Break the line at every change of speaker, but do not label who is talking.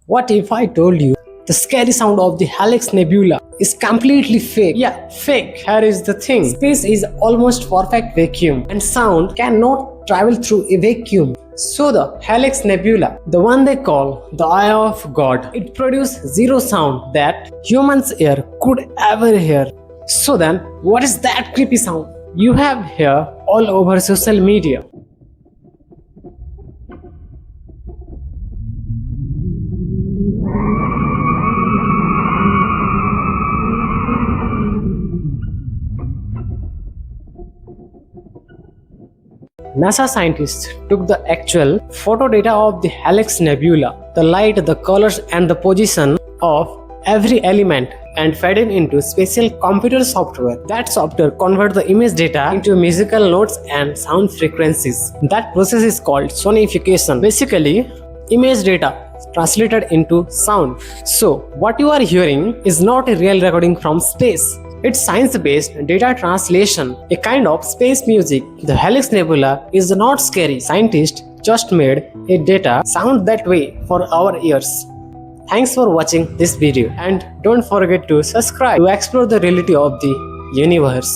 What if I told you the scary sound of the Helix Nebula is completely fake? Yeah, fake. Here is the thing. Space is almost perfect vacuum and sound cannot travel through a vacuum. So the Helix Nebula, the one they call the Eye of God, it produces zero sound that humans' ear could ever hear. So then, what is that creepy sound you have here all over social media? NASA scientists took the actual photo data of the Helix Nebula, the light, the colors and the position of every element and fed it into special computer software. That software converts the image data into musical notes and sound frequencies. That process is called sonification. Basically, image data translated into sound. So, what you are hearing is not a real recording from space. It's science-based data translation, a kind of space music. The Helix Nebula is not scary. Scientists just made a data sound that way for our ears. Thanks for watching this video and don't forget to subscribe to explore the reality of the universe.